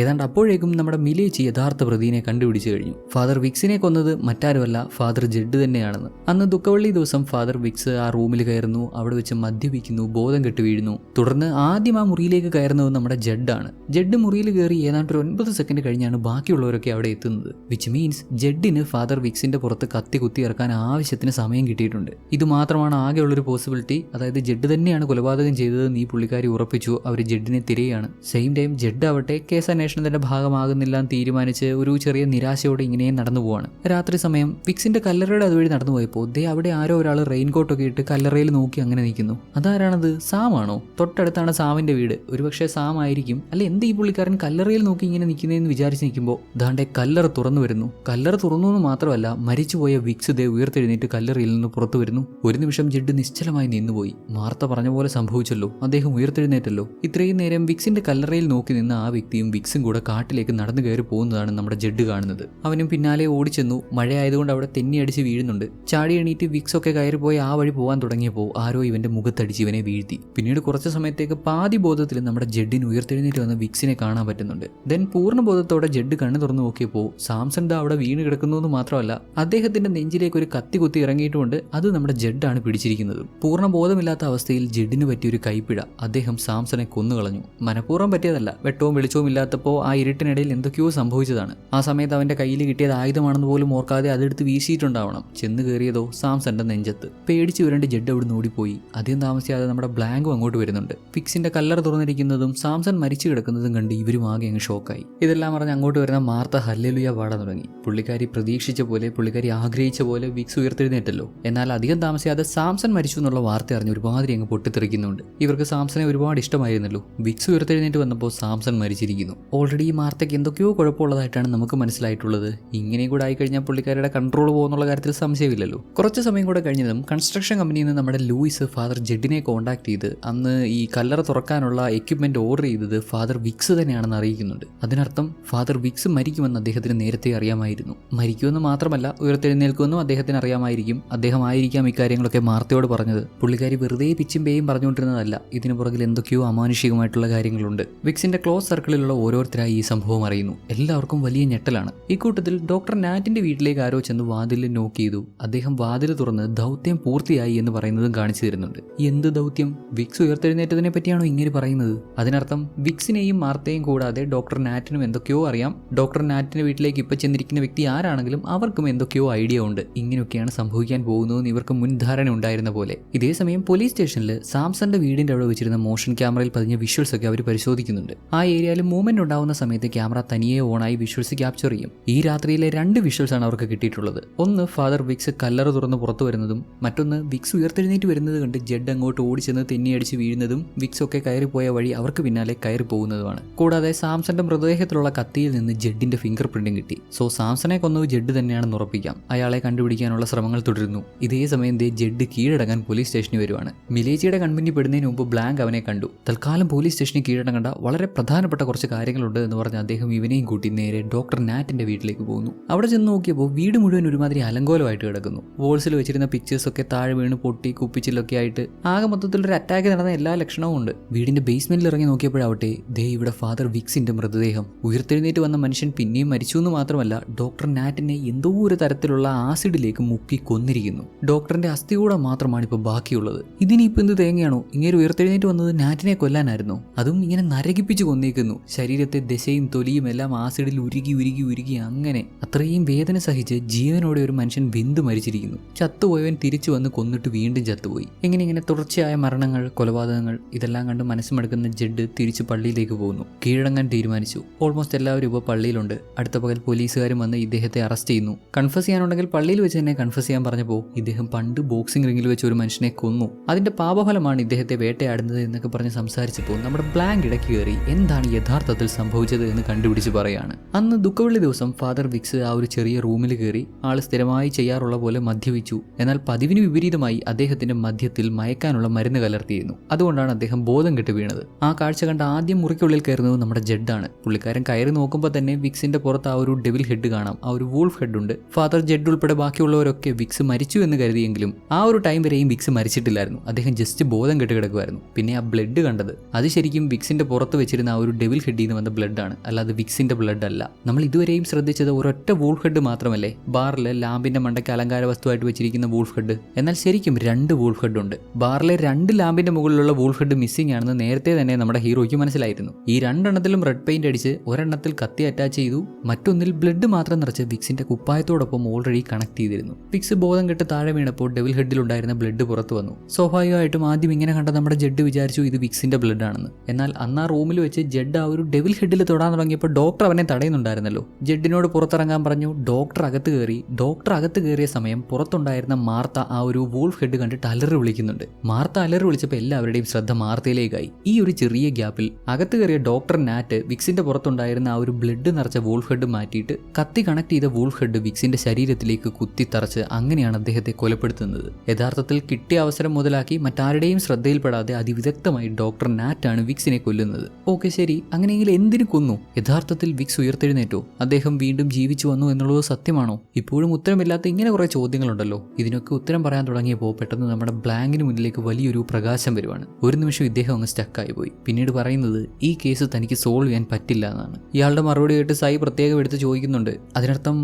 ഏതാണ്ട് അപ്പോഴേക്കും നമ്മുടെ മിലേച്ചി യഥാർത്ഥ പ്രതിനെ കണ്ടുപിടിച്ചു കഴിഞ്ഞു. ഫാദർ വിക്സിനെ കൊന്നത് മറ്റാരുമല്ല, ഫാദർ ജെഡ് തന്നെയാണെന്ന്. അന്ന് ദുഃഖവെള്ളി ദിവസം ഫാദർ വിക്സ് ആ റൂമിൽ കയറുന്നു, അവിടെ വെച്ച് മദ്യപിക്കുന്നു, ബോധം കെട്ട് വീഴുന്നു. തുടർന്ന് ആദ്യം ആ മുറിയിലേക്ക് കയറുന്നത് നമ്മുടെ ജെഡാണ്. ജെഡ് മുറിയിൽ കയറി ഏതാണ്ട് 9 സെക്കൻഡ് കഴിഞ്ഞാണ് ബാക്കിയുള്ളവരൊക്കെ അവിടെ എത്തുന്നത്. വിച്ച് മീൻസ് ജെഡിന് ഫാദർ വിക്സിന്റെ പുറത്ത് കത്തി കുത്തി ഇറക്കാൻ ആവശ്യത്തിന് സമയം കിട്ടിയിട്ടുണ്ട്. ഇത് മാത്രമാണ് ആകെയുള്ളൊരു പോസിബിലിറ്റി. അതായത് ജെഡ് തന്നെയാണ് കൊലപാതകം ചെയ്തതെന്ന് ഈ പുള്ളിക്കാരി ഉറപ്പിച്ചു. അവർ ജെഡിനെ തിരയാണ്. സെയിം ടൈം ജെഡ് ആവട്ടെ കേസ് അന്വേഷണത്തിന്റെ ഭാഗമാകുന്നില്ല എന്ന് തീരുമാനിച്ച് ഒരു ചെറിയ നിരാശയോടെ ഇങ്ങനെ നടന്നു പോവാണ്. രാത്രി സമയം വിക്സിന്റെ കല്ലറയുടെ അതുവഴി നടന്നു പോയപ്പോൾ അവിടെ ആരോ ഒരാൾ റെയിൻകോട്ടൊക്കെ ഇട്ട് കല്ലറയിൽ നോക്കി അങ്ങനെ നിൽക്കുന്നു. അതാരാണത്? സാമാണോ? തൊട്ടടുത്താണ് സാമിന്റെ വീട്. ഒരുപക്ഷെ സാം ആയിരിക്കും. അല്ലെ എന്ത് ഈ പുള്ളിക്കാരൻ കല്ലറയിൽ നോക്കി ഇങ്ങനെ നിൽക്കുന്നതെന്ന് വിചാരിച്ച് നിൽക്കുമ്പോൾ ദാണ്ടെ കല്ലറ തുറന്നു വരുന്നു. കല്ലറ തുറന്നു എന്ന് മാത്രമല്ല, മരിച്ചുപോയ വിക്സ് ഉയർത്തെഴുന്നേറ്റ് കല്ലറയിൽ നിന്ന് പുറത്തു വരുന്നു. ഒരു നിമിഷം ജെഡ് നിശ്ചലമായി നിന്നുപോയി. മാർത്ത പറഞ്ഞ പോലെ സംഭവിച്ചല്ലോ, അദ്ദേഹം ഉയർത്തെഴുന്നേറ്റല്ലോ. ഇത്രയും നേരം വിക്സിന്റെ കല്ലറയിൽ നോക്കി നിന്ന ആ വ്യക്തിയും വിക്സും കൂടെ കാട്ടിലേക്ക് നടന്നു കയറി പോകുന്നതാണ് നമ്മുടെ ജെഡ് കാണുന്നത്. അവനും പിന്നാലെ ഓടിച്ചെന്നു. മഴയായതുകൊണ്ട് അവിടെ തെന്നിയടിച്ച് വീഴുന്നുണ്ട്. ചാടി എണീറ്റ് വിക്സ് ഒക്കെ കയറിപ്പോയി ആ വഴി പോകാൻ തുടങ്ങിയപ്പോൾ ആരോ ഇവന്റെ മുഖത്തടിച്ച് ഇവനെ വീഴ്ത്തി. പിന്നീട് കുറച്ച് സമയത്തേക്ക് പാതി ബോധത്തിൽ നമ്മുടെ ജെഡിന് ഉയർത്തെഴുന്നേറ്റ് വന്ന വിക്സിനെ കാണാൻ പറ്റുന്നുണ്ട്. ദെൻ പൂർണ്ണ ബോധത്തോടെ ജെഡ് കണ്ണു തുറന്നു നോക്കിയപ്പോൾ സാംസൺ അവിടെ വീണ് കിടക്കുന്നു എന്ന് മാത്രമല്ല, അദ്ദേഹത്തിന്റെ നെഞ്ചിലേക്ക് ഒരു കത്തി കുത്തി ഇറങ്ങിയിട്ടുമുണ്ട്. അത് നമ്മുടെ ജെഡാണ് പിടിച്ചിരിക്കുന്നത്. പൂർണ്ണ ബോധമില്ലാത്ത അവസ്ഥയിൽ ജെഡിന് പറ്റിയൊരു കൈപ്പിഴ. അദ്ദേഹം സാംസണെ കൊന്നുകളഞ്ഞു. മനഃപൂർവ്വം പറ്റിയതല്ല. വെട്ടവും വെളിച്ചവും ഇല്ലാത്തപ്പോൾ ആ ഇരുട്ടിനിടയിൽ എന്തൊക്കെയോ സംഭവിച്ചതാണ്. ആ സമയത്ത് അവന്റെ കയ്യിൽ കിട്ടിയത് ആയുധമാണെന്ന് പോലും ഓർക്കാതെ അതെടുത്ത് വീശിയിട്ടുണ്ടാവണം. ചെന്ന് കയറിയതോ സാംസന്റെ നെഞ്ചത്ത്. പേടിച്ച് വരേണ്ട ജെഡ് അവിടെ ഓടിപ്പോയി. അധികം താമസിയാതെ നമ്മുടെ ബ്ലാങ്കും അങ്ങോട്ട് വരുന്നുണ്ട്. ഫിക്സിന്റെ കല്ലറ തുറന്നിരിക്കുന്നതും സാംസൺ മരിച്ചു കിടക്കുന്നതും കണ്ട് ഇവരും ആകെ അങ്ങ് ഷോക്കായി. ഇതെല്ലാം പറഞ്ഞ് അങ്ങോട്ട് വരുന്ന മാർത്ത ഹല്ലേലൂയ പാടാൻ തുടങ്ങി. പുള്ളിക്കാരി പ്രതീക്ഷിച്ച പോലെ, പുള്ളിക്കാരി ആഗ്രഹിച്ച പോലെ വിക്സ് ഉയർത്തെഴുന്നേറ്റല്ലോ. എന്നാൽ അധികം താമസിയാതെ സാംസൺ മരിച്ചു എന്നുള്ള വാർത്ത അറിഞ്ഞ് ഒരുപാട് അങ്ങ് പൊട്ടിത്തെറിക്കുന്നുണ്ട്. ഇവർക്ക് സാംസനെ ഒരുപാട് ഇഷ്ടമായിരുന്നല്ലോ. വിക്സ് ഉയർത്തെഴുന്നേറ്റ് വന്നപ്പോൾ സാംസൺ മരിച്ചിരിക്കുന്നു. ഓൾറെഡി ഈ മാർത്തയ്ക്ക് എന്തൊക്കെയോ കുഴപ്പമുള്ളതായിട്ടാണ് നമുക്ക് മനസ്സിലായിട്ടുള്ളത്. ഇങ്ങനെയും കൂടെ ആയിക്കഴിഞ്ഞാൽ പുള്ളിക്കാരുടെ കൺട്രോൾ പോകുന്നുള്ള കാര്യത്തിൽ സംശയമില്ലല്ലോ. കുറച്ച് സമയം കൂടെ കഴിഞ്ഞതും കൺസ്ട്രക്ഷൻ കമ്പനിയിൽ നിന്ന് നമ്മുടെ ലൂയിസ് ഫാദർ ജെഡിനെ കോൺടാക്ട് ചെയ്ത് അന്ന് ഈ കല്ലറ തുറക്കാനുള്ള എക്യുപ്മെന്റ് ഓർഡർ ചെയ്തത് ഫാദർ വിക്സ് തന്നെയാണെന്ന് അറിയിക്കുന്നുണ്ട്. അതിനർത്ഥം ഫാദർ വിക്സ് മരിക്കുമെന്ന് അദ്ദേഹത്തിന് നേരത്തെ അറിയാമായിരുന്നു. മരിക്കുമെന്ന് മാത്രമല്ല, ഉയർത്തെഴുന്നേൽക്കുമെന്നും അദ്ദേഹത്തിന് അറിയാമായിരിക്കും. അദ്ദേഹം ആയിരിക്കാം ഇക്കാര്യങ്ങളൊക്കെ മാർത്തയോട് പറഞ്ഞത്. പുള്ളിക്കാരി വെറുതെ പിച്ചും പേയും പറഞ്ഞുകൊണ്ടിരുന്നതല്ല. ഇതിനു പുറകിൽ എന്തൊക്കെയോ അമാനുഷികമായിട്ടുള്ള കാര്യങ്ങളുണ്ട്. വിക്സിന്റെ ക്ലോസ് സർക്കിളിലുള്ള ഓരോരുത്തരായി ഈ സംഭവം അറിയുന്നു. എല്ലാവർക്കും വലിയ ഞെട്ടലാണ്. ഇക്കൂട്ടത്തിൽ ഡോക്ടർ നാറ്റിന്റെ വീട്ടിലേക്ക് ആരോ ചെന്ന് വാതിലിൽ നോക്ക് ചെയ്തു. അദ്ദേഹം വാതിൽ തുറന്ന് ദൗത്യം പൂർത്തിയായി എന്ന് പറയുന്നതും കാണിച്ചു തരുന്നുണ്ട്. എന്ത് ദൗത്യം? വിക്സ് ഉയർത്തെഴുന്നേറ്റതിനെ പറ്റിയാണോ ഇങ്ങനെ പറയുന്നത്? അതിനർത്ഥം വിക്സിനെയും മാർത്തയും കൂടാതെ ഡോക്ടർ നാറ്റിനും എന്തൊക്കെയോ അറിയാം. ഡോക്ടർ നാറ്റിന്റെ വീട്ടിലേക്ക് ഇപ്പൊ ചെന്നിരിക്കുന്ന വ്യക്തി ആരാണെങ്കിലും അവർക്കും എന്തൊക്കെയോ ഐഡിയ ഉണ്ട്. ഇങ്ങനെയൊക്കെയാണ് സംഭവിക്കാൻ പോകുന്നതെന്ന് ഇവർക്ക് മുൻധാരണ ഉണ്ടായിരുന്ന പോലെ. ഇതേസമയം പോലീസ് സ്റ്റേഷനിൽ സാംസന്റെ വീടിന്റെ അവിടെ വെച്ചിരുന്ന മോഷൻ ക്യാമറയിൽ പതിഞ്ഞ വിഷ്വൽസ് ഒക്കെ അവർ പരിശോധിക്കുന്നുണ്ട്. ആ ഏരിയയിൽ മൂവ്മെന്റ് ഉണ്ടാവുന്ന സമയത്ത് ക്യാമറ തനിയെ ഓണായി വിഷ്വൽസ് ക്യാപ്ചർ ചെയ്യും. ഈ രാത്രിയിലെ 2 വിഷ്വൽസ് ആണ് അവർക്ക് കിട്ടിയിട്ടുള്ളത്. ഒന്ന് ഫാദർ വിക്സ് കല്ലറ തുറന്ന് പുറത്തു വരുന്നതും, മറ്റൊന്ന് വിക്സ് ഉയർത്തെഴുന്നേറ്റ് വരുന്നത് കണ്ട് ജെഡ് അങ്ങോട്ട് ഓടിച്ചെന്ന് തെന്നിയടിച്ച് വീഴുന്നതും വിക്സ് ഒക്കെ കയറിപ്പോയ വഴി അവർക്ക് പിന്നാലെ കയറി പോകുന്നതുമാണ്. കൂടാതെ സാംസന്റെ മൃതദേഹത്തിലുള്ള കത്തിയിൽ നിന്ന് ജെഡിന്റെ ഫിംഗർ പ്രിന്റും കിട്ടി. സോ സാംസനെ കൊന്നത് ജെഡ് തന്നെയാണെന്ന് ഉറപ്പിക്കാം. അയാളെ കണ്ടുപിടിക്കാനുള്ള ശ്രമങ്ങൾ തുടരുന്നു. ഇതേ സമയം ജെഡ് കീഴടങ്ങാൻ പോലീസ് സ്റ്റേഷനിൽ വരുവാണ്. മിലേച്ചിയുടെ കൺമുന്നിൽ പെടുന്നതിന് മുമ്പ് ബ്ലാങ്ക് അവനെ കണ്ടു. തൽക്കാലം പോലീസ് സ്റ്റേഷനിൽ കീഴടങ്ങേണ്ട വളരെ പ്രധാനപ്പെട്ട കുറച്ച് കാര്യങ്ങളുണ്ട് എന്ന് പറഞ്ഞ് അദ്ദേഹം ഇവനെയും കൂട്ടി നേരെ ഡോക്ടർ നാറ്റിന്റെ വീട്ടിലേക്ക് പോകുന്നു. അവിടെ ചെന്ന് നോക്കിയപ്പോൾ വീട് മുഴുവൻ ഒരുമാതിരി അലങ്കോലമായിട്ട് കിടക്കുന്നു. വോൾസിൽ വെച്ചിരുന്ന പിക്ചേഴ്സ് ഒക്കെ താഴെ വീണ് പൊട്ടി കുപ്പിച്ചിലൊക്കെ ആയിട്ട് ആകെ മൊത്തത്തിൽ ഒരു അറ്റാക്ക് നടന്ന എല്ലാ ലക്ഷണവും ഉണ്ട്. വീടിന്റെ ബേസ്മെന്റിൽ ഇറങ്ങി നോക്കിയപ്പോഴാവട്ടെ ഇവിടെ ഫാദർ വിക്സിന്റെ മൃതദേഹം. ഉയർത്തെഴുന്നേറ്റ് വന്ന മനുഷ്യൻ പിന്നെയും മരിച്ചു എന്ന് മാത്രമല്ല, ഡോക്ടർ നാറ്റിനെ എന്തോ ഒരു തരത്തിലുള്ള ആസിഡിലേക്ക് മുക്കി കൊന്നിരിക്കുന്നു. ഡോക്ടറിന്റെ അസ്ഥികൂടം മാത്രമാണ് ഇപ്പോൾ ബാക്കിയുള്ളത്. ഇതിനിപ്പോൾ എന്ത് തേങ്ങയാണോ? ഇങ്ങനെ ഉയർത്തെഴുന്നേറ്റ് വന്നത് നാറ്റിനെ കൊല്ലാനായിരുന്നു. അതും ഇങ്ങനെ നരകിപ്പിച്ച് കൊന്നേക്കുന്നു. ശരീരത്തെ ദശയും തൊലിയും എല്ലാം ആസിഡിൽ ഉരുകി ഉരുകി ഉരുകി അങ്ങനെ അത്രയും വേദന സഹിച്ച് ജീവനോടെ ഒരു മനുഷ്യൻ വെന്ത് മരിച്ചിരിക്കുന്നു. ചത്തുപോയവൻ തിരിച്ചു വന്ന് കൊന്നിട്ട് വീണ്ടും ചത്തുപോയി. ഇങ്ങനെ തുടർച്ചയായ മരണങ്ങൾ, കൊലപാതകങ്ങൾ ഇതെല്ലാം കണ്ട് മനസ്സുമെടുക്കുന്ന ജെഡ് തിരിച്ച് പള്ളിയിലേക്ക് പോകുന്നു. കീഴടങ്ങാൻ തീരുമാനിച്ചു. ഓൾമോസ്റ്റ് എല്ലാവരും ഇപ്പോൾ പള്ളിയിലുണ്ട്. അടുത്ത പകൽ പോലീസുകാരും വന്ന് ഇദ്ദേഹത്തെ അറസ്റ്റ് ചെയ്യുന്നു. കൺഫസ് ചെയ്യാനുണ്ടെങ്കിൽ പള്ളിയിൽ വെച്ച് തന്നെ കൺഫസ് ചെയ്യാൻ പറഞ്ഞപ്പോൾ ഇദ്ദേഹം പണ്ട് ബോക്സിംഗ് റിംഗിൽ വെച്ച് ഒരു മനുഷ്യനെ കൊന്നു, അതിന്റെ പാപഫലമാണ് ഇദ്ദേഹത്തെ വേട്ടയാടുന്നത് എന്നൊക്കെ പറഞ്ഞ് സംസാരിച്ചപ്പോൾ നമ്മുടെ ബ്ലാങ്ക് ഇടയ്ക്ക് കയറി എന്താണ് യഥാർത്ഥത്തിൽ സംഭവിച്ചത് എന്ന് കണ്ടുപിടിച്ച് പറയാണ്. അന്ന് ദുഃഖവെള്ളി ദിവസം ഫാദർ വിക്സ് ആ ഒരു ചെറിയ റൂമിൽ കയറി ആള് സ്ഥിരമായി ചെയ്യാറുള്ള പോലെ മദ്യപിച്ചു. എന്നാൽ പതിവിന് വിപരീതമായി അദ്ദേഹത്തിന്റെ മദ്യത്തിൽ മയക്കാനുള്ള മരുന്ന് കലർത്തിയിരുന്നു. അതുകൊണ്ടാണ് അദ്ദേഹം ബോധം കെട്ട് വീണത്. ആ കാഴ്ച കണ്ട ആദ്യം മുറിക്കുള്ളിൽ കയറുന്നത് നമ്മുടെ ജെഡാണ്. പുള്ളിക്കാരൻ കയറി നോക്കുമ്പോൾ തന്നെ വിക്സിന്റെ പുറത്ത് ആ ഒരു ഡെവിൽ ഹെഡ് കാണാം. ആ ഒരു വൂൾഫ് ഹെഡ് ഉണ്ട്. ഫാദർ ജെഡ് ഉൾപ്പെടെ ബാക്കിയുള്ളവരൊക്കെ വിക്സ് മരിച്ചു എന്ന് കരുതിയെങ്കിലും ആ ഒരു ടൈം വരെയും വിക്സ് മരിച്ചിട്ടില്ലായിരുന്നു. അദ്ദേഹം ജസ്റ്റ് ബോധം കെട്ട് കിടക്കുമായിരുന്നു. പിന്നെ ആ ബ്ലഡ് കണ്ടത് അത് ശരിക്കും വിക്സിന്റെ പുറത്ത് വെച്ചിരുന്ന ആ ഒരു ഡെവിൽ ഹെഡിൽ നിന്ന് വന്ന ബ്ലഡാണ്, അല്ലാതെ വിക്സിന്റെ ബ്ലഡ് അല്ല. നമ്മൾ ഇതുവരെയും ശ്രദ്ധിച്ചത് ഒരൊറ്റ വൂൾഫ് ഹെഡ് മാത്രമല്ലേ, ബാറിൽ ലാമ്പിന്റെ മണ്ടയ്ക്ക് അലങ്കാര വസ്തുവായിട്ട് വെച്ചിരിക്കുന്ന വൂൾഫ് ഹെഡ്. എന്നാൽ ശരിക്കും 2 വൂൾഫ് ഹെഡ് ഉണ്ട്. ബാറിലെ 2 ലാമ്പിന്റെ മുകളിലുള്ള വൂൾഫ് ഹെഡ് മിസ്സിംഗ് ആണെന്ന് നേരത്തെ തന്നെ നമ്മുടെ ഹീറോയ്ക്ക് മനസ്സിലായിരുന്നു. ഈ 2 എണ്ണത്തിലും റെഡ് പെയിന്റ് അടിച്ച് ഒരെണ്ണത്തിൽ കത്തി അറ്റാച്ച് ചെയ്തു, മറ്റൊന്നിൽ ബ്ലഡ് മാത്രം നിറച്ച് വിക്സിന്റെ കുപ്പായത്തോടൊപ്പം ഓൾറെഡി കണക്ട് ചെയ്തിരുന്നു. വിക്സ് ബോധം കെട്ട് താഴെ വീണപ്പോൾ ഡെവിൽ ഹെഡിലുണ്ടായിരുന്ന ബ്ലഡ് പുറത്തു വന്നു. സ്വാഭാവികമായിട്ടും ആദ്യം ഇങ്ങനെ കണ്ട നമ്മുടെ ജെഡ് വിചാരിച്ചു ഇത് വിക്സിന്റെ ബ്ലഡ് ആണെന്ന്. എന്നാൽ അന്ന് ആ റൂമിൽ വെച്ച് ജെഡ് ആ ഒരു ഡെവിൽ ഹെഡിൽ തൊടാൻ തുടങ്ങിയപ്പോൾ ഡോക്ടർ അവനെ തടയുന്നുണ്ടായിരുന്നല്ലോ. ജെഡിനോട് പുറത്തിറങ്ങാൻ പറഞ്ഞു. ഡോക്ടർ അകത്ത് കയറി. ഡോക്ടർ അകത്ത് കയറിയ സമയം പുറത്തുണ്ടായിരുന്ന മാർത്ത ആ ഒരു വൂൾഫ് ഹെഡ് കണ്ടിട്ട് അലറി വിളിക്കുന്നുണ്ട്. മാർത്ത അലറി വിളിച്ചപ്പോൾ എല്ലാവരുടെയും ശ്രദ്ധ മാർത്തയിലേക്കായി. ഈ ഒരു ചെറിയ ഗ്യാപ്പിൽ അകത്ത് കയറിയ ഡോക്ടർ നാറ്റ് വിക്സിന്റെ പുറത്തുണ്ടായിരുന്ന ആ ഒരു ബ്ലഡ് നിറച്ച വൂൾഫ് ഹെഡ് മാറ്റിയിട്ട് കത്തി കണക്ട് ചെയ്ത വൂൾഫ് ഹെഡ് വിക്സിന്റെ ശരീരത്തിലേക്ക് കുത്തിത്തറച്ച് അങ്ങനെയാണ് അദ്ദേഹത്തെ കൊലപ്പെടുത്തുന്നത്. യഥാർത്ഥത്തിൽ കിട്ടിയ അവസരം മുതലാക്കി മറ്റാരുടെയും ശ്രദ്ധയിൽപ്പെടാതെ അതിവിദഗ്ധമായി ഡോക്ടർ നാറ്റാണ് വിക്സിനെ കൊല്ലുന്നത്. ഓക്കെ ശരി, അങ്ങനെയെങ്കിൽ എന്തിനു കൊന്നു? യഥാർത്ഥത്തിൽ വിക്സ് ഉയർത്തെഴുന്നേറ്റോ? അദ്ദേഹം വീണ്ടും ജീവിച്ചു വന്നു എന്നുള്ളത് സത്യമാണോ? ഇപ്പോഴും ഉത്തരമില്ലാത്ത ഇങ്ങനെ കുറെ ചോദ്യങ്ങളുണ്ടല്ലോ. ഇതിനൊക്കെ ഉത്തരം പറയാൻ തുടങ്ങിയപ്പോൾ പെട്ടെന്ന് നമ്മുടെ ബ്ലാങ്കിന് മുന്നിലേക്ക് വലിയൊരു പ്രകാശം വരുവാണ്. ഒരു നിമിഷം ഇദ്ദേഹം അങ്ങ് സ്റ്റക്കായി പോയി. പിന്നീട് പറയുന്നത് ഈ കേസ് തനിക്ക് സോൾവ് ചെയ്യാൻ പറ്റില്ല എന്നാണ്. ഇയാളുടെ മറുപടി കേട്ട് സൈ പ്രത്യേകം എടുത്ത് ചോദിക്കുന്നുണ്ട്, അതിനർത്ഥം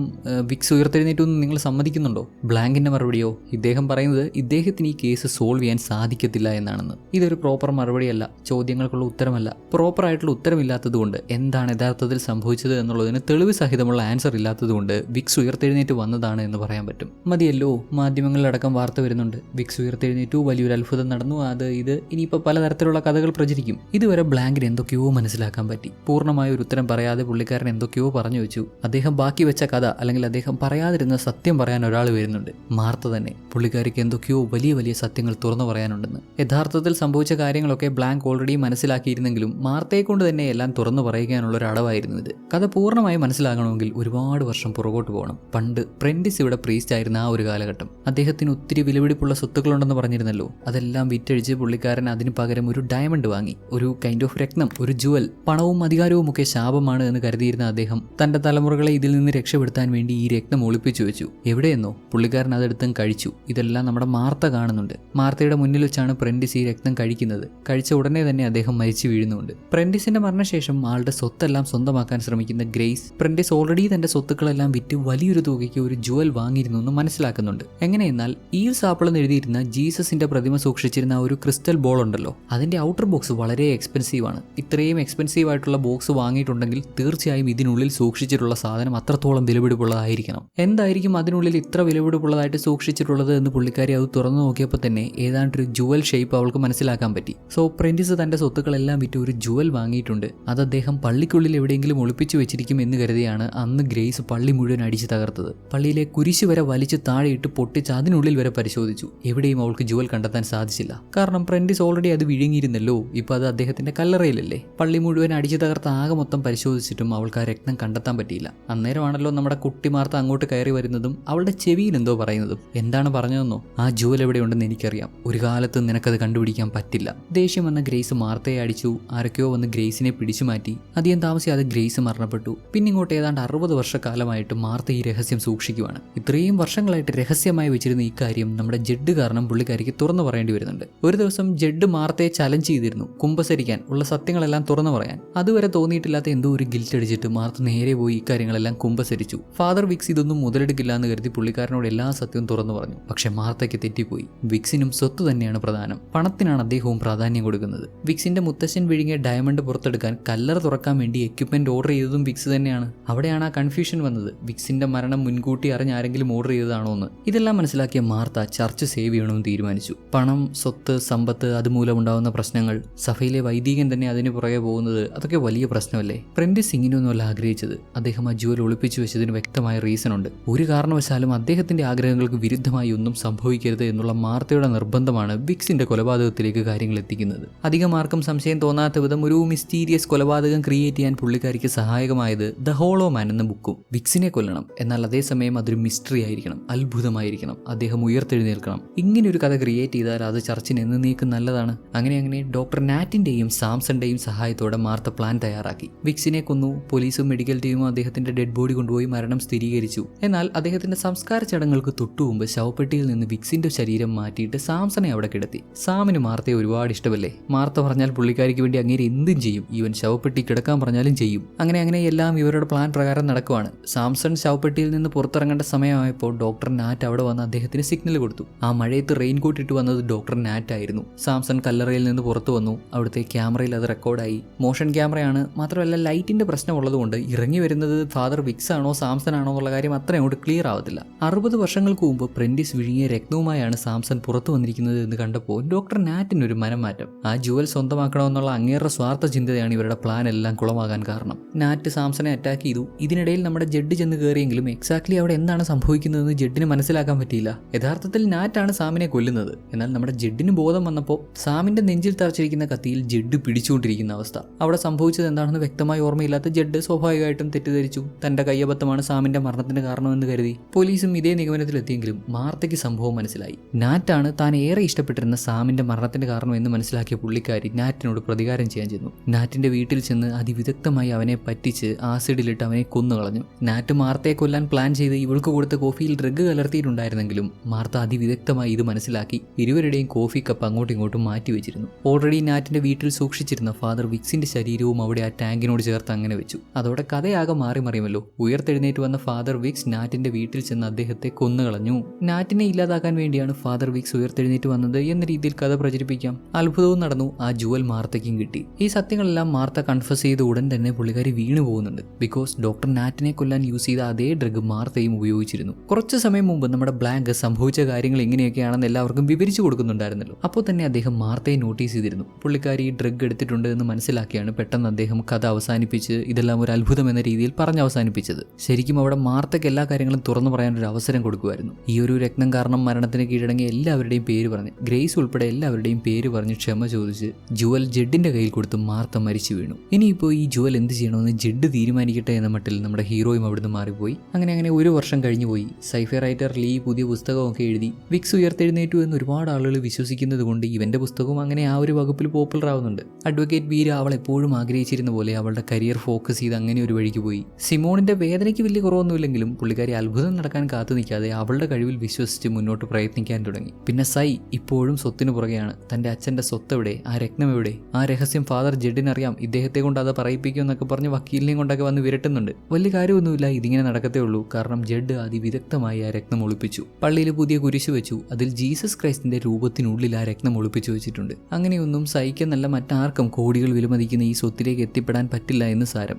വിക്സ് ഉയർത്തെഴുന്നേറ്റൊന്നും നിങ്ങൾ സമ്മതിക്കുന്നുണ്ടോ? ബ്ലാങ്കിന്റെ മറുപടിയോ? ഇദ്ദേഹം പറയുന്നത് ഇദ്ദേഹത്തിന് ഈ കേസ് സോൾവ് ചെയ്യാൻ സാധിക്കത്തില്ല എന്നാണെന്ന്. ഇതൊരു പ്രോപ്പർ മറുപടിയല്ല, ചോദ്യങ്ങൾക്കുള്ള ഉത്തരമല്ല. പ്രോപ്പറായിട്ടുള്ള ഉത്തരമില്ലാത്തതുകൊണ്ട് എന്താണ് യഥാർത്ഥത്തിൽ സംഭവിച്ചത് എന്നുള്ളതിന് തെളിവ് സഹിതമുള്ള ആൻസർ ഇല്ലാത്തതുകൊണ്ട് വിക്സ് ഉയർത്തെഴുന്നേറ്റ് വന്നതാണ് എന്ന് പറയാൻ പറ്റും. മതിയല്ലോ, മാധ്യമങ്ങളിലടക്കം വാർത്ത വരുന്നുണ്ട്. വിക്സ് ഉയർത്തെഴുന്നേറ്റു, വലിയൊരു അത്ഭുതം നടന്നു, അത് ഇത് ഇനിയിപ്പോൾ പലതരത്തിലുള്ള കഥകൾ പ്രചരിക്കും. ഇതുവരെ ബ്ലാങ്കിന് എന്തൊക്കെയോ മനസ്സിലാക്കാൻ പറ്റി. പൂർണ്ണമായ ഒരു ഉത്തരം പറയാതെ പുള്ളിക്കാരൻ എന്തൊക്കെയോ പറഞ്ഞു വെച്ചു. അദ്ദേഹം ബാക്കി വെച്ച കഥ അല്ലെങ്കിൽ അദ്ദേഹം പറയാതിരുന്ന സത്യം പറയാൻ ഒരാൾ വരുന്നുണ്ട്, മാർത്ത തന്നെ. പുള്ളിക്കാരിക്ക് എന്തൊക്കെയോ വലിയ വലിയ സത്യങ്ങൾ തുറന്നു പറയാനുണ്ടെന്ന്. യഥാർത്ഥത്തിൽ സംഭവിച്ച കാര്യങ്ങളൊക്കെ ബ്ലാങ്ക് ഓൾറെഡി മനസ്സിലാക്കിയിരുന്നെങ്കിലും മാർത്തയെ കൊണ്ട് തന്നെ എല്ലാം തുറന്നു പറയുവാനുള്ള ഒരു അടവായിരുന്നു ഇത്. കഥ പൂർണ്ണമായി മനസ്സിലാകണമെങ്കിൽ ഒരുപാട് വർഷം പുറകോട്ട് പോകണം. പണ്ട് പ്രെന്റിസ് ഇവിടെ പ്രീസ്റ്റ് ആയിരുന്ന ആ ഒരു കാലഘട്ടം. അദ്ദേഹത്തിന് ഒത്തിരി വിലപിടിപ്പുള്ള സ്വത്തുക്കളുണ്ടെന്ന് പറഞ്ഞിരുന്നല്ലോ. അതെല്ലാം വിറ്റഴിച്ച് പുള്ളിക്കാരൻ അതിന് പകരം ഒരു ഡയമണ്ട് വാങ്ങി, ഒരു കൈൻഡ് ഓഫ് രത്നം, ഒരു ജുവൽ. പണവും അധികാരവും ഒക്കെ ശാപമാണ് എന്ന് കരുതിയിരുന്ന അദ്ദേഹം തന്റെ തലമുറകളെ ഇതിൽ നിന്ന് രക്ഷപ്പെടുത്താൻ വേണ്ടി ഈ രത്നം ഒളിപ്പിച്ചു വെച്ചു. എവിടെയെന്നോ പുള്ളിക്കാരൻ അതെടുത്തും കഴിച്ചു. ഇതെല്ലാം നമ്മുടെ മാർത്ത കാണുന്നുണ്ട്. മാർത്തയുടെ മുന്നിൽ വെച്ചാണ് പ്രെന്റിസ് ഈ രക്തം കഴിക്കുന്നത്. കഴിച്ച ഉടനെ തന്നെ അദ്ദേഹം മരിച്ചു വീഴുന്നുണ്ട്. പ്രെന്റിസിന്റെ മരണശേഷം ആളുടെ സ്വത്തെല്ലാം സ്വന്തമാക്കാൻ ശ്രമിക്കുന്ന ഗ്രേസ്, പ്രെന്റിസ് ഓൾറെഡി തന്റെ സ്വത്തുക്കളെല്ലാം വിറ്റ് വലിയൊരു തുകയ്ക്ക് ഒരു ജുവൽ വാങ്ങിയിരുന്നു എന്ന് മനസ്സിലാക്കുന്നുണ്ട്. എങ്ങനെയെന്നാൽ ഈവ്സ് ആപ്പിൾ എന്ന് എഴുതിയിരുന്ന ജീസസിന്റെ പ്രതിമ സൂക്ഷിച്ചിരുന്ന ഒരു ക്രിസ്റ്റൽ ബോൾ ഉണ്ടല്ലോ, അതിന്റെ ഔട്ടർ ബോക്സ് വളരെ എക്സ്പെൻസീവ് ആണ്. ഇത്രയും എക്സ്പെൻസീവ് ആയിട്ടുള്ള ബോക്സ് വാങ്ങിയിട്ടുണ്ടെങ്കിൽ തീർച്ചയായും ഇതിനുള്ളിൽ സൂക്ഷിച്ചിട്ടുള്ള സാധനം അത്രത്തോളം വിലപിടിപ്പുള്ളതായിരിക്കണം. എന്തായിരിക്കും അതിനുള്ളിൽ ഇത്ര വിലപിടിപ്പുള്ളതായിട്ട് സൂക്ഷിച്ചിട്ടുള്ളത് എന്ന് പുള്ളിക്കാരി അത് തുറന്നു നോക്കിയപ്പോൾ തന്നെ ഏതാണ്ടൊരു ജുവൽ ഷേപ്പ് അവൾക്ക് മനസ്സിലാക്കാൻ പറ്റി. സോ പ്രെന്റിസ് തന്റെ സ്വത്തുക്കളെല്ലാം വിറ്റ് ഒരു ജുവൽ വാങ്ങിയിട്ടുണ്ട്. അത് അദ്ദേഹം പള്ളിക്കുള്ളിൽ എവിടെയെങ്കിലും ഒളിപ്പിച്ചു വെച്ചിരിക്കും എന്ന് കരുതിയാണ് അന്ന് ഗ്രേസ് പള്ളി മുഴുവൻ അടിച്ചു തകർത്തത്. പള്ളിയിലെ കുരിശ് വരെ വലിച്ചു താഴെയിട്ട് പൊട്ടിച്ച് അതിനുള്ളിൽ വരെ പരിശോധിച്ചു. എവിടെയും അവൾക്ക് ജുവൽ കണ്ടെത്താൻ സാധിച്ചില്ല. കാരണം പ്രെന്റിസ് ഓൾറെഡി അത് വിഴുങ്ങിയിരുന്നല്ലോ. ഇപ്പൊ അത് അദ്ദേഹത്തിന്റെ കല്ലറയിലല്ലേ. പള്ളി മുഴുവൻ അടിച്ചു തകർത്ത ആകെ മൊത്തം പരിശോധിച്ചിട്ടും അവൾക്ക് ആ രക്തം കണ്ടെത്താൻ പറ്റിയില്ല. അന്നേരമാണല്ലോ നമ്മുടെ കുട്ടിമാർത്ത അങ്ങോട്ട് കയറി വരുന്നതും അവളുടെ ചെവിയിൽ എന്തോ പറയുന്നതും. എന്താണ് പറഞ്ഞതെന്നോ? ആ ജുവൽ എവിടെയുണ്ടെന്ന് എനിക്കറിയാം, ഒരു കാലത്ത് നിനക്കത് കണ്ടുപിടിക്കാൻ പറ്റില്ല. ദേഷ്യം വന്ന ഗ്രേസ് മാർത്തയെ അടിച്ചു. ആരൊക്കെയോ വന്ന് ഗ്രേസിനെ പിടിച്ചു മാറ്റി. അധികം താമസിയാതെ ഗ്രേസ് മരണപ്പെട്ടു. പിന്നിങ്ങോട്ട് ഏതാണ്ട് 60 വർഷക്കാലമായിട്ട് മാർത്ത ഈ രഹസ്യം സൂക്ഷിക്കുവാണ്. ഇത്രയും വർഷങ്ങളായിട്ട് രഹസ്യമായി വെച്ചിരുന്ന ഈ കാര്യം നമ്മുടെ ജെഡ് കാരണം പുള്ളിക്കാരിക്ക് തുറന്നു പറയേണ്ടി വരുന്നുണ്ട്. ഒരു ദിവസം ജെഡ് മാർത്തയെ ചലഞ്ച് ചെയ്തിരുന്നു കുമ്പസരിക്കാൻ, ഉള്ള സത്യങ്ങളെല്ലാം തുറന്നു പറയാൻ. അതുവരെ തോന്നിയിട്ടില്ലാത്ത എന്തോ ഒരു ഗിൽറ്റ് അടിച്ചിട്ട് മാർത്ത നേരെ പോയി ഇക്കാര്യങ്ങളെല്ലാം കുമ്പസരിച്ചു. ഫാദർ വിക്സ് ഇതൊന്നും മുതലെടുക്കില്ല എന്ന് കരുതി പുള്ളിക്കാരനോട് എല്ലാ സത്യവും തുറന്നു പറഞ്ഞു. പക്ഷെ മാർത്തയ്ക്ക് തെറ്റിപ്പോയി. വിക്സിനും സ്വത്ത് തന്നെയാണ് പ്രധാനം. പണത്തിനാണ് അദ്ദേഹവും പ്രാധാന്യം കൊടുക്കുന്നത്. വിക്സിന്റെ മുത്തശ്ശൻ വിഴുങ്ങിയ ഡയമണ്ട് പുറത്തെടുക്കാൻ കല്ലറ തുറക്കാൻ വേണ്ടി എക്യുപ്മെന്റ് ഓർഡർ ചെയ്തതും വിക്സ് തന്നെയാണ്. അവിടെയാണ് ആ കൺഫ്യൂഷൻ വന്നത്. വിക്സിന്റെ മരണം മുൻകൂട്ടി അറിഞ്ഞ് ആരെങ്കിലും ഓർഡർ ചെയ്തതാണോ എന്ന്. ഇതെല്ലാം മനസ്സിലാക്കിയ മാർത്ത ചർച്ച് സേവ് ചെയ്യണമെന്ന് തീരുമാനിച്ചു. പണം, സ്വത്ത്, സമ്പത്ത്, അതുമൂലം ഉണ്ടാകുന്ന പ്രശ്നങ്ങൾ, സഭയിലെ വൈദികൻ തന്നെ അതിന് പുറകെ പോകുന്നത്, അതൊക്കെ വലിയ പ്രശ്നമല്ലേ. പ്രെന്റിസ് ഇങ്ങനെയൊന്നുമല്ല ആഗ്രഹിച്ചത്. അദ്ദേഹം ആ ജുവൽ ഒളിപ്പിച്ചു വെച്ചതിന് വ്യക്തമായ റീസൺ ഉണ്ട്. ഒരു കാരണവശാലും അദ്ദേഹത്തിന്റെ ആഗ്രഹങ്ങൾക്ക് വിരുദ്ധമായി ഒന്നും സംഭവിക്കരുത് എന്നുള്ള മാർത്തയുടെ നിർബന്ധമാണ് വിക്സിന്റെ കൊലപാതകത്തിലേക്ക് കാര്യങ്ങൾ എത്തിക്കുന്നത്. അധികം ആർക്കും സംശയം തോന്നാത്ത വിധം ഒരു മിസ്റ്റീരിയസ് കൊലപാതകം ക്രിയേറ്റ് ചെയ്യാൻ പുള്ളിക്കാരിക്ക് സഹായകമായത് ദ ഹോളോ മാൻ എന്ന ബുക്കും. വിക്സിനെ കൊല്ലണം, എന്നാൽ അതേസമയം അതൊരു മിസ്റ്ററി ആയിരിക്കണം, അത്ഭുതമായിരിക്കണം, അദ്ദേഹം ഉയർത്തെഴുന്നേൽക്കണം. ഇങ്ങനെയൊരു കഥ ക്രിയേറ്റ് ചെയ്താൽ അത് ചർച്ചിന് എന്നേക്കും നല്ലതാണ്. അങ്ങനെ ഡോക്ടർ നാറ്റിന്റെയും സാംസന്റെയും സഹായത്തോടെ മാർത്ത പ്ലാൻ തയ്യാറാക്കി. വിക്സിനെ കൊന്നു. പോലീസും മെഡിക്കൽ ടീമും അദ്ദേഹത്തിന്റെ ഡെഡ് ബോഡി കൊണ്ടുപോയി മരണം സ്ഥിരീകരിച്ചു. എന്നാൽ അദ്ദേഹത്തിന്റെ സംസ്കാര ചടങ്ങുകൾക്ക് തൊട്ടുമുമ്പ് ശവപ്പെട്ടിയിൽ നിന്ന് വിക്സിന്റെ ശരീരം മാറ്റിയിട്ട് സാംസനെ അവിടെ കിടത്തി. സാമിന് മാർത്തയെ ഒരുപാട് ഇഷ്ടമല്ലേ. മാർത്ത പറഞ്ഞാൽ പുള്ളിക്കാരിക്ക് വേണ്ടി അങ്ങേര് എന്തും ചെയ്യും, ഈവൻ ശവപ്പെട്ടി കിടക്കാൻ പറഞ്ഞാലും ചെയ്യും. അങ്ങനെ എല്ലാം ഇവരുടെ പ്ലാൻ പ്രകാരം നടക്കുവാണ്. സാംസൺ ശവപ്പെട്ടിയിൽ നിന്ന് പുറത്തിറങ്ങേണ്ട സമയമായപ്പോൾ ഡോക്ടർ നാറ്റ് അവിടെ വന്ന് അദ്ദേഹത്തിന് സിഗ്നൽ കൊടുത്തു. ആ മഴയത്ത് റെയിൻകോട്ട് ഇട്ട് വന്നത് ഡോക്ടർ നാറ്റ് ആയിരുന്നു. സാംസൺ കല്ലറയിൽ നിന്ന് പുറത്തു വന്നു. അവിടുത്തെ ക്യാമറയിൽ അത് റെക്കോർഡായി. മോഷൻ ക്യാമറയാണ്, മാത്രമല്ല ലൈറ്റിന്റെ പ്രശ്നമുള്ളതുകൊണ്ട് ഇറങ്ങി വരുന്നത് ഫാദർ വിക്സ് ആണോ സാംസൺ ആണോ എന്നുള്ള കാര്യം അത്ര അങ്ങോട്ട് ക്ലിയർ ആവത്തില്ല. 60 വർഷങ്ങൾക്ക് മുമ്പ് പ്രെന്റിസ് വിഴുങ്ങിയ രക്തവുമായാണ് സാംസൺ പുറത്തു വന്നിരിക്കുന്നത് എന്ന് കണ്ടപ്പോൾ ഡോക്ടർ നാറ്റിനൊരു മനംമാറ്റം. ആ ജുവൽ സ്വന്തമാക്കണമെന്നുള്ള അങ്ങേറെ സ്വാർത്ഥ ചിന്തയാണ് ഇവരുടെ പ്ലാൻ എല്ലാം കുളമാകാൻ കാരണം. നാറ്റ് സാംസണെ അറ്റാക്ക് ചെയ്തു. ഇതിനിടയിൽ നമ്മുടെ ജെഡ് ചെന്ന് കയറിയെങ്കിലും എക്സാക്ട്ലി അവിടെ എന്താണ് സംഭവിക്കുന്നതെന്ന് ജെഡിന് മനസ്സിലാക്കാൻ പറ്റിയില്ല. യഥാർത്ഥത്തിൽ നാറ്റാണ് സാമിനെ കൊല്ലുന്നത്. എന്നാൽ നമ്മുടെ ജെഡിന് ബോധം വന്നപ്പോൾ സാമിന്റെ നെഞ്ചിൽ തറച്ചിരിക്കുന്ന കത്തിയിൽ ജെഡ് പിടിച്ചുകൊണ്ടിരിക്കുന്ന അവസ്ഥ. അവിടെ സംഭവിച്ചത് എന്താണെന്ന് വ്യക്തമായി ഓർമ്മയില്ലാത്ത ജെഡ് സ്വാഭാവികമായിട്ടും തെറ്റിദ്ധരിച്ചു. തന്റെ കയ്യബദ്ധമാണ് സാമിന്റെ മരണത്തിന് കാരണമെന്ന് കരുതി. പോലീസും ഇതേ നിഗമനത്തിലെത്തിയെങ്കിലും മാർത്തയ്ക്ക് സംഭവം മനസ്സിലായി. നാറ്റാണ് താൻ ഏറെ ഇഷ്ടപ്പെട്ടിരുന്ന സാമിന്റെ മരണത്തിന് കാരണം എന്ന് മനസ്സിലാക്കിയ പുള്ളിക്കാരി നാറ്റിനോട് പ്രതികാരം ചെയ്യാൻ ചെന്നു. നാറ്റിന്റെ വീട്ടിൽ ചെന്ന് അതിവിദഗ്ധമായി അവനെ പറ്റിച്ച് ആസിഡിലിട്ട് അവനെ കൊന്നുകളഞ്ഞു. നാറ്റ് മാർത്തയെ കൊല്ലാൻ പ്ലാൻ ചെയ്ത് ഇവൾക്ക് കൊടുത്ത കോഫിയിൽ ഡ്രഗ് കലർത്തിയിട്ടുണ്ടായിരുന്നെങ്കിലും മാർത്ത അതിവിദഗ്ധമായി ഇത് മനസ്സിലാക്കി ഇരുവരുടെയും കോഫി കപ്പ് അങ്ങോട്ടും ഇങ്ങോട്ടും മാറ്റി വെച്ചിരുന്നു. ഓൾറെഡി നാറ്റിന്റെ വീട്ടിൽ സൂക്ഷിച്ചിരുന്ന ഫാദർ വിക്സിന്റെ ശരീരവും അവിടെ ആ ടാങ്കിനോട് ചേർത്ത് അങ്ങനെ വെച്ചു. അതോടെ കഥയാകെ മാറി മറിയുമല്ലോ. ഉയർത്തെഴുന്നേറ്റ് വന്ന ഫാദർ വിക്സ് നാറ്റിന്റെ വീട്ടിൽ ചെന്ന് അദ്ദേഹത്തെ കൊന്നുകളഞ്ഞു. നാറ്റിനെ ഇല്ലാതാക്കാൻ വേണ്ടിയാണ് ഫാദർ വിക്സ് ഉയർത്തെഴുന്നേറ്റ് വന്നത് എന്ന രീതിയിൽ കഥ പ്രചരിപ്പിക്കാം. അത്ഭുതവും നടന്നു. ആ ജുവൽ മാർത്തയ്ക്കും കിട്ടി. ഈ സത്യങ്ങളെല്ലാം മാർത്ത കൺഫസ് ചെയ്ത ഉടൻ തന്നെ പുള്ളിക്കാരി വീണു പോകുന്നുണ്ട്. ബിക്കോസ് ഡോക്ടർ നാറ്റിനെ കൊല്ലാൻ യൂസ് ചെയ്ത അതേ ഡ്രഗ് മാർത്തയും ഉപയോഗിച്ചിരുന്നു. കുറച്ചു സമയം മുമ്പ് നമ്മുടെ ബ്ലാങ്ക് സംഭവിച്ച കാര്യങ്ങൾ എങ്ങനെയൊക്കെയാണെന്ന് എല്ലാവർക്കും വിവരിച്ചു കൊടുക്കുന്നുണ്ടായിരുന്നല്ലോ. അപ്പോൾ തന്നെ അദ്ദേഹം മാർത്തയെ നോട്ടീസ് ചെയ്തിരുന്നു. പുള്ളിക്കാരി ഡ്രഗ് എടുത്തിട്ടുണ്ട് എന്ന് മനസ്സിലാക്കിയാണ് പെട്ടെന്ന് അദ്ദേഹം കഥ അവസാനിപ്പിച്ച് ഇതെല്ലാം ഒരു അത്ഭുതം എന്ന രീതിയിൽ പറഞ്ഞ് അവസാനിപ്പിച്ചത്. ശരിക്കും അവിടെ മാർത്തയ്ക്ക് എല്ലാ കാര്യങ്ങളും തുറന്നു പറയാനൊരു അവസരം കൊടുക്കുമായിരുന്നു. ഈ ഒരു രത്നം കാരണം മരണത്തിന് കീഴടങ്ങിയ എല്ലാവരുടെയും പേര് പറഞ്ഞ്, ഗ്രേസ് ഉൾപ്പെടെ എല്ലാവരുടെയും പേര് പറഞ്ഞ് ക്ഷമ ചോദിച്ച് ജുവൽ ജെഡിന്റെ കയ്യിൽ കൊടുത്ത് മാർത്ത മരിച്ചു വീണു. ഇനിയിപ്പോൾ ഈ ജുവൽ എന്ത് ചെയ്യണമെന്ന് ജെഡ് തീരുമാനിക്കട്ടെ എന്ന മട്ടിൽ നമ്മുടെ ഹീറോയും അവിടുന്ന് മാറിപ്പോയി. അങ്ങനെ 1 വർഷം കഴിഞ്ഞു പോയി. സൈഫൈ റൈറ്റർ ലീ പുതിയ പുസ്തകമൊക്കെ എഴുതി. വിക്സ് ഉയർത്തെഴുന്നേറ്റു എന്ന് ഒരുപാട് ആളുകൾ വിശ്വസിക്കുന്നത് കൊണ്ട് ഇവന്റെ പുസ്തകവും അങ്ങനെ ആ ഒരു വകുപ്പിൽ പോപ്പുലർ ആവുന്നുണ്ട്. അഡ്വക്കേറ്റ് വീര അവൾ എപ്പോഴും ആഗ്രഹിച്ചിരുന്ന പോലെ അവളുടെ കരിയർ ഫോക്കസ് ചെയ്ത് അങ്ങനെ ഒരു വഴിക്ക് പോയി. സിമോണിന്റെ വേദനയ്ക്ക് വലിയ കുറവൊന്നുമില്ലെങ്കിലും പുള്ളിക്കാരി അത്ഭുതം നടക്കാൻ കാത്തു നിൽക്കാതെ അവളുടെ കഴിവിൽ വിശ്വസിച്ച് മുന്നോട്ട് പ്രയത്നിക്കാൻ തുടങ്ങി. പിന്നെ സൈ ഇപ്പോഴും സ്വത്തിനു പുറകെയാണ്. തന്റെ അച്ഛന്റെ സ്വത്ത് എവിടെ, ആ രത്നം എവിടെ, ആ രഹസ്യം ഫാദർ ജെഡിനറിയാം, ഇദ്ദേഹത്തെ കൊണ്ട് അത് പറയിപ്പിക്കും എന്നൊക്കെ പറഞ്ഞ് വക്കീലിനെയും കൊണ്ടൊക്കെ വന്ന് വിരട്ടുന്നുണ്ട്. വലിയ കാര്യമൊന്നുമില്ല, ഇതിങ്ങനെ നടക്കത്തേ ഉള്ളൂ. കാരണം ജെഡ് അതിവിദഗ്ധമായി ആ രത്നം ഒളിപ്പിച്ചു. പള്ളിയിൽ പുതിയ കുരിശ് വെച്ചു. അതിൽ ജീസസ് ക്രൈസ്റ്റിന്റെ രൂപത്തിനുള്ളിൽ ആ രത്നം ഒളിപ്പിച്ചു വെച്ചിട്ടുണ്ട്. അങ്ങനെയൊന്നും സൈക്കെന്നല്ല മറ്റാർക്കും കോടികൾ വിലമതിക്കുന്ന ഈ സ്വത്തിലേക്ക് എത്തിപ്പെടാൻ പറ്റില്ല എന്ന് സാരം.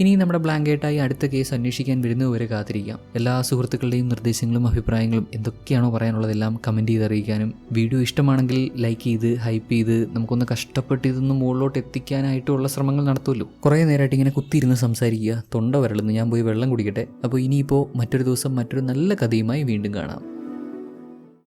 ഇനി നമ്മുടെ ബ്ലാങ്കേട്ടായി അടുത്ത കേസ് അന്വേഷിക്കാൻ വരുന്നതുവരെ കാത്തിരിക്കാം. എല്ലാ സുഹൃത്തുക്കളുടെയും നിർദ്ദേശങ്ങളും അഭിപ്രായങ്ങളും എന്തൊക്കെയാണോ പറയാനുള്ളതെല്ലാം കമൻറ്റ് ചെയ്ത് അറിയിക്കാനും, വീഡിയോ ഇഷ്ടമാണെങ്കിൽ ലൈക്ക് ചെയ്ത് ഹൈപ്പ് ചെയ്ത് നമുക്കൊന്ന് കഷ്ടപ്പെട്ട് ഇതൊന്ന് മുകളിലോട്ട് എത്തിക്കാനായിട്ടുള്ള ശ്രമങ്ങൾ നടത്തുമല്ലോ. കുറേ നേരമായിട്ട് ഇങ്ങനെ കുത്തിയിരുന്ന് സംസാരിക്കുക, തൊണ്ട വരളുന്നു. ഞാൻ പോയി വെള്ളം കുടിക്കട്ടെ. അപ്പോൾ ഇനിയിപ്പോൾ മറ്റൊരു ദിവസം മറ്റൊരു നല്ല കഥയുമായി വീണ്ടും കാണാം.